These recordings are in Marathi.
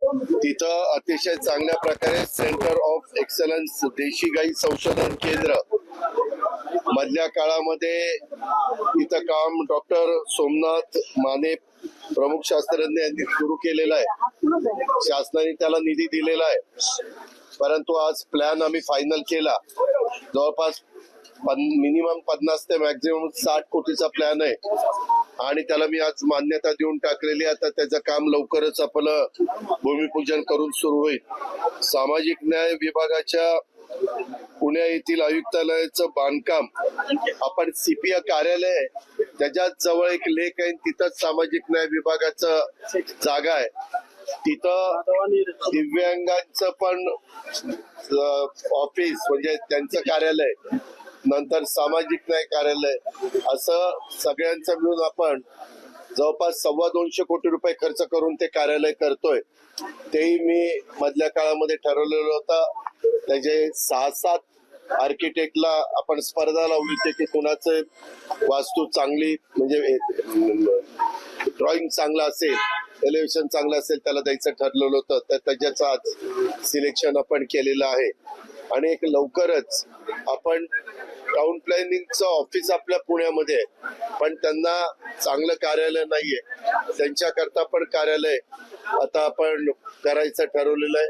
तिथं अतिशय चांगल्या प्रकारे सेंटर ऑफ एक्सलन्स देशी गाई संशोधन केंद्र मधल्या काळामध्ये इथं काम डॉक्टर सोमनाथ माने प्रमुख शास्त्रज्ञ यांनी सुरू केलेलं आहे. शासनाने त्याला निधी दिलेला आहे, परंतु आज प्लॅन आम्ही फायनल केला. जवळपास मिनिमम 50 ते मॅक्झिमम 60 कोटीचा प्लॅन आहे आणि त्याला मी आज मान्यता देऊन टाकलेली. आता त्याचं काम लवकरच आपलं भूमिपूजन करून सुरू होईल. सामाजिक न्याय विभागाच्या पुणे येथील आयुक्तालयाचं बांधकाम आपण सीपीआय कार्यालय आहे त्याच्याच जवळ एक लेक आहे, तिथंच सामाजिक न्याय विभागाचं जागा आहे. तिथं दिव्यांगांचं पण ऑफिस म्हणजे त्यांचं कार्यालय, नंतर सामाजिक न्याय कार्यालय, असं सगळ्यांचं मिळून आपण जवळपास 225 कोटी रुपये खर्च करून ते कार्यालय करतोय. तेही मी मधल्या काळामध्ये ठरवलेलं होतं. त्याचे 6-7 आर्किटेक्टला आपण स्पर्धा लावली होती की कुणाचं वास्तू चांगली म्हणजे ड्रॉइंग चांगला असेल, एलिव्हेशन चांगलं असेल त्याला द्यायचं ठरलेलं होतं. तर त्याच्याचं आज सिलेक्शन आपण केलेलं आहे. आणि एक लवकरच आपण टाउन प्लॅनिंगचं ऑफिस आपल्या पुण्यामध्ये आहे, पण त्यांना चांगलं कार्यालय नाहीये, त्यांच्याकरता पण कार्यालय आता आपण करायचं ठरवलेलं आहे.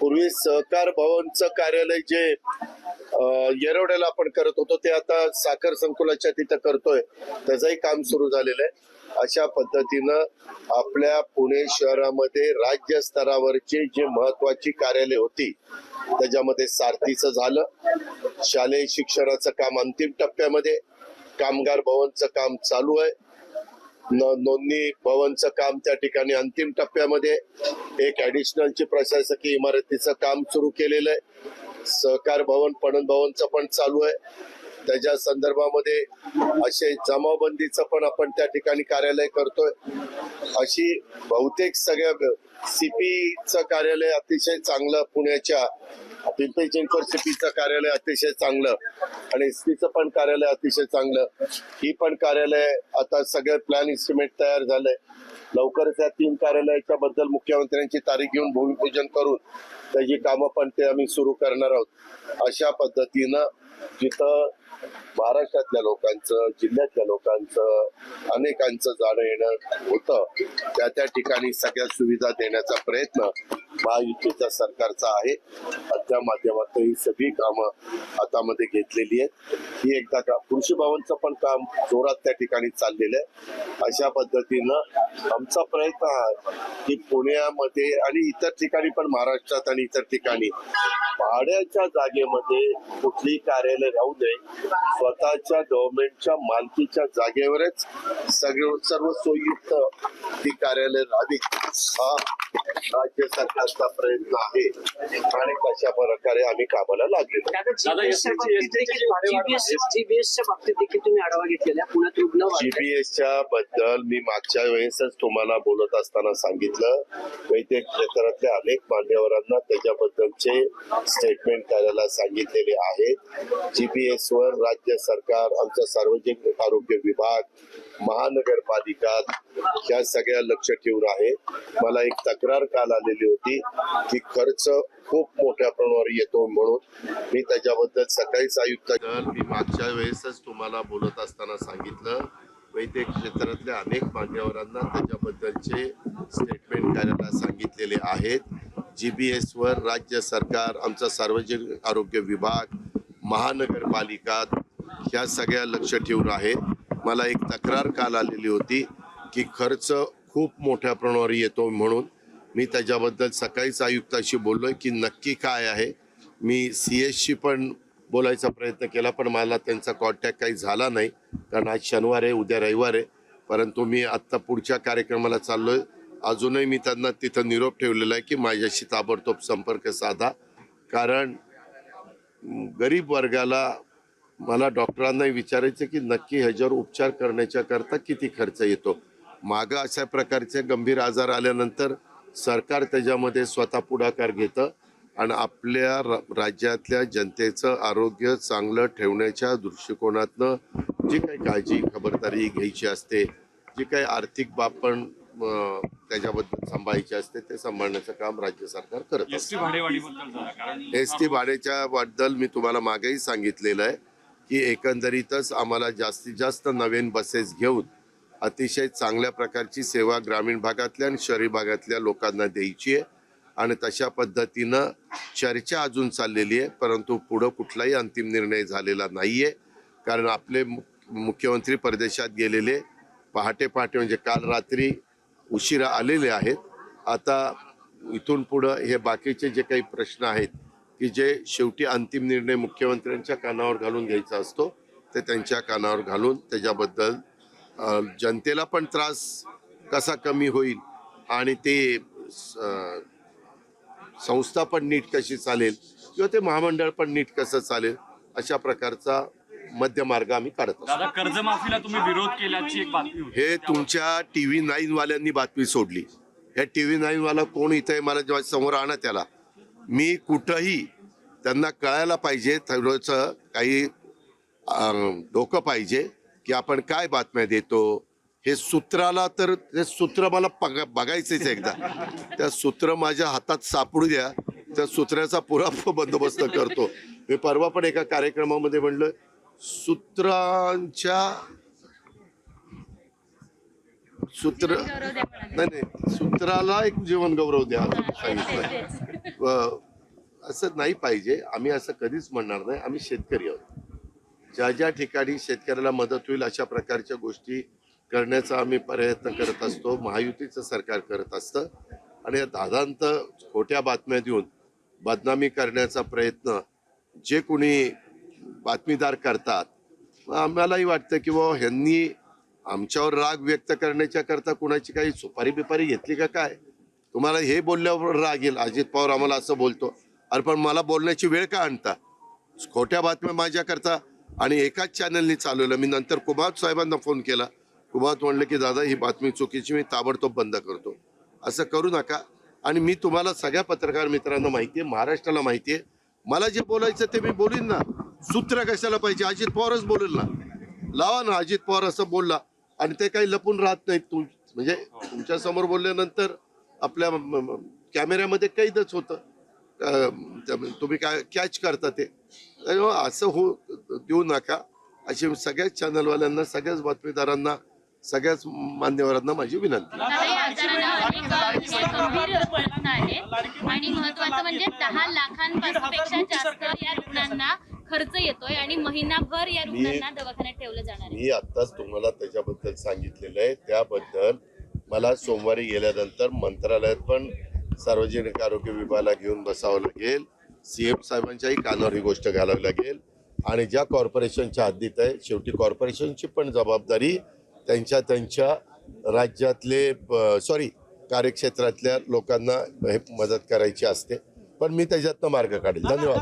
पूर्वी सहकार भवनचं कार्यालय जे येरवड्याला आपण करत होतो ते आता साखर संकुलाच्या तिथं करतोय, त्याचंही काम सुरू झालेलं आहे. अशा पद्धतीनं आपल्या पुणे शहरामध्ये राज्य स्तरावरची जी महत्वाची कार्यालय होती त्याच्यामध्ये सारथीचं झालं, शालेय शिक्षणाचं काम अंतिम टप्प्यामध्ये, कामगार भवनचं काम चालू आहे, नोंदणी भवनचं काम त्या ठिकाणी अंतिम टप्प्यामध्ये, एक ऍडिशनलची प्रशासकीय इमारतीचं काम सुरू केलेलं आहे, सहकार भवन पणन भवनचं पण चालू आहे. त्याच्या संदर्भामध्ये असे जमावबंदीचं पण आपण त्या ठिकाणी कार्यालय करतोय. अशी बहुतेक सगळ्या सीपीचं कार्यालय अतिशय चांगलं, पुण्याच्या पिंपरी चिंचवड सीपीचं कार्यालय अतिशय चांगलं आणि एसपीचं पण कार्यालय अतिशय चांगलं. ही पण कार्यालय आता सगळे प्लॅन इस्टिमेट तयार झालंय. लवकरच या 3 कार्यालयाच्या बद्दल मुख्यमंत्र्यांची तारीख घेऊन भूमिपूजन करून त्याची कामं पण ते आम्ही सुरू करणार आहोत. अशा पद्धतीनं जिथं महाराष्ट्रातल्या लोकांचं, जिल्ह्यातल्या लोकांचं, अनेकांचं जाणं येणं होतं त्या ठिकाणी सगळ्या सुविधा देण्याचा प्रयत्न महायुतीच्या सरकारचा आहे. त्या माध्यमातून ही सगळी कामं हातामध्ये घेतलेली आहेत. ही एकदा कृषी भवनचं पण काम जोरात त्या ठिकाणी चाललेलं आहे. अशा पद्धतीनं आमचा प्रयत्न आहे की पुण्यामध्ये आणि इतर ठिकाणी पण, महाराष्ट्रात आणि इतर ठिकाणी भाड्याच्या जागेमध्ये कुठली कार्यालय राहू नये, स्वतःच्या गव्हर्नमेंटच्या मालकीच्या जागेवरच सर्व सोयीयुक्त ती कार्यालय राहावी, हा राज्य सरकारचा प्रयत्न आहे आणि तशा प्रकारे आम्ही कामाला लागलेलो. जीबीएसच्या बद्दल मी मागच्या वेळेसच तुम्हाला बोलत असताना सांगितलं, वैद्यक क्षेत्रातल्या अनेक मान्यवरांना त्याच्याबद्दलचे स्टेटमेंट करायला सांगितलेले आहेत. जीपीएस वर राज्य सरकार, आमचा सार्वजनिक आरोग्य विभाग, महानगरपालिका या सगळ्या लक्ष ठेवून आहे. मला एक तक्रार काल आलेली होती की खर्च खूप मोठ्या प्रमाणावर येतो म्हणून मी त्याच्याबद्दल सकाळीच आयुक्त, मी मागच्या वेळेसच तुम्हाला बोलत असताना सांगितलं, वैद्यक क्षेत्रातल्या अनेक मान्यवरांना त्याच्याबद्दलचे स्टेटमेंट करायला सांगितलेले आहेत. जीबीएस वर राज्य सरकार, आमचा सार्वजनिक आरोग्य विभाग, महानगरपालिका ह्या सगळ्या लक्ष ठेवून आहे. मला एक तक्रार काल आलेली होती की खर्च खूप मोठ्या प्रमाणावर येतो म्हणून मी त्याच्याबद्दल सकाळीच आयुक्ताशी बोललोय की नक्की काय आहे. मी सीएसशी पण बोलायचा प्रयत्न केला, पण मला त्यांचा कॉन्टॅक्ट काही झाला नाही, कारण आज शनिवार आहे, उद्या रविवार आहे. परंतु मी आत्ता पुढच्या कार्यक्रमाला चाललोय. अजूनही मी त्यांना तिथं निरोप ठेवलेला आहे की माझ्याशी ताबडतोब संपर्क साधा, कारण गरीब वर्गाला, मला डॉक्टरांनाही विचारायचं की नक्की ह्याच्यावर उपचार करण्याच्या करता किती खर्च येतो. मागं अशा प्रकारचे गंभीर आजार आल्यानंतर सरकार त्याच्यामध्ये स्वतः पुढाकार घेतं आणि आपल्या राज्यातल्या जनतेचं आरोग्य चांगलं ठेवण्याच्या दृष्टिकोनातनं जी काही काळजी खबरदारी घ्यायची असते, जी काही आर्थिक बाब पण त्याच्याबद्दल सांभाळायचे असते ते सांभाळण्याचं काम राज्य सरकार करत एसटी भाडेवाढीबद्दल जरा, कारण एसटी भाड्याच्या बद्दल मी तुम्हाला मागेही सांगितलेलं आहे की एकंदरीतच आम्हाला जास्तीत जास्त नवीन बसेस घेऊन अतिशय चांगल्या प्रकारची सेवा ग्रामीण भागातल्या आणि शहरी भागातल्या लोकांना द्यायची आहे आणि तशा पद्धतीनं चर्चा अजून चाललेली आहे, परंतु पुढं कुठलाही अंतिम निर्णय झालेला नाहीये. कारण आपले मुख्यमंत्री परदेशात गेलेले पहाटे म्हणजे काल रात्री उशिरा आलेले आहेत. आता इथून पुढं हे बाकीचे जे काही प्रश्न आहेत की जे शेवटी अंतिम निर्णय मुख्यमंत्र्यांच्या कानावर घालून घ्यायचा असतो ते त्यांच्या कानावर घालून त्याच्याबद्दल जनतेला पण त्रास कसा कमी होईल आणि ते संस्था पण नीट कशी चालेल किंवा ते महामंडळ पण नीट कसं चालेल अशा प्रकारचा मध्य मार्ग आम्ही काढत असतो. दादा, कर्जमाफीला तुम्ही विरोध केल्याची एक बातमी होती. हे तुमच्या TV9 वाल्यांनी बातमी सोडली. हे TV9 वाला कोण इथे मला जेव्हा समोर आणा त्याला मी कुठंही त्यांना कळायला पाहिजे, थोडंसं काही डोकं पाहिजे की आपण काय बातम्या देतो. हे सूत्राला तर ते सूत्र मला बघायचंच एकदा. त्या सूत्र माझ्या हातात सापडू द्या, त्या सूत्राचा पुरा बंदोबस्त करतो. मी परवा पण एका कार्यक्रमामध्ये म्हणलं सूत्राला एक जीवन गौरव द्या सांगितलं. असं नाही पाहिजे. आम्ही असं कधीच म्हणणार नाही. आम्ही शेतकरी आहोत. ज्या ज्या ठिकाणी शेतकऱ्याला मदत होईल अशा प्रकारच्या गोष्टी करण्याचा आम्ही प्रयत्न करत असतो. महायुतीचं सरकार करत असतं आणि या दादांत खोट्या बातम्या देऊन बदनामी करण्याचा प्रयत्न जे कोणी बातमीदार करतात, आम्हालाही वाटतं की बाबा ह्यांनी आमच्यावर राग व्यक्त करण्याच्या करता कुणाची काही सुपारी बिपारी घेतली का काय. तुम्हाला हे बोलल्यावर राग येईल, अजित पवार आम्हाला असं बोलतो, अरे पण मला बोलण्याची वेळ का आणता. खोट्या बातम्या माझ्या करता. आणि एकाच चॅनलनी चालवलं. मी नंतर कुमार साहेबांना फोन केला. कुमार म्हणलं की दादा ही बातमी चुकीची, मी ताबडतोब बंद करतो. असं करू नका. आणि मी तुम्हाला सगळ्या पत्रकार मित्रांना माहिती आहे, महाराष्ट्राला माहिती आहे, मला जे बोलायचं ते मी बोलीन ना. सूत्र कशाला पाहिजे. अजित पवारच बोलेल ना. लावा ना अजित पवार असं बोलला आणि ते काही लपून राहत नाहीत. म्हणजे तुमच्या समोर बोलल्यानंतर आपल्या कॅमेऱ्यामध्ये कैदच होतं. तुम्ही काय कॅच करता ते. असं हो देऊ नका. अशी सगळ्याच चॅनलवाल्यांना, सगळ्याच बातमीदारांना, सगळ्याच मान्यवरांना माझी विनंती. आणि महत्वाचं म्हणजे 10 लाखांपेक्षा जास्त या रुग्णांना खर्च येतोय आणि महिनाभर या रुग्णांना दवाखान्यात ठेवलं जाणार आहे. मी आत्ताच तुम्हाला त्याच्याबद्दल सांगितलेलं आहे. त्याबद्दल मला सोमवारी गेल्यानंतर मंत्रालयात पण सार्वजनिक आरोग्य विभागाला घेऊन बसावं लागेल. CM साहेबांच्याही कानावर ही गोष्ट घालावी लागेल. आणि ज्या कॉर्पोरेशनच्या हद्दीत आहे शेवटी कॉर्पोरेशनची पण जबाबदारी त्यांच्या राज्यातले कार्यक्षेत्रातल्या लोकांना मदत करायची असते. पण मी त्याच्यातनं मार्ग काढेल. धन्यवाद.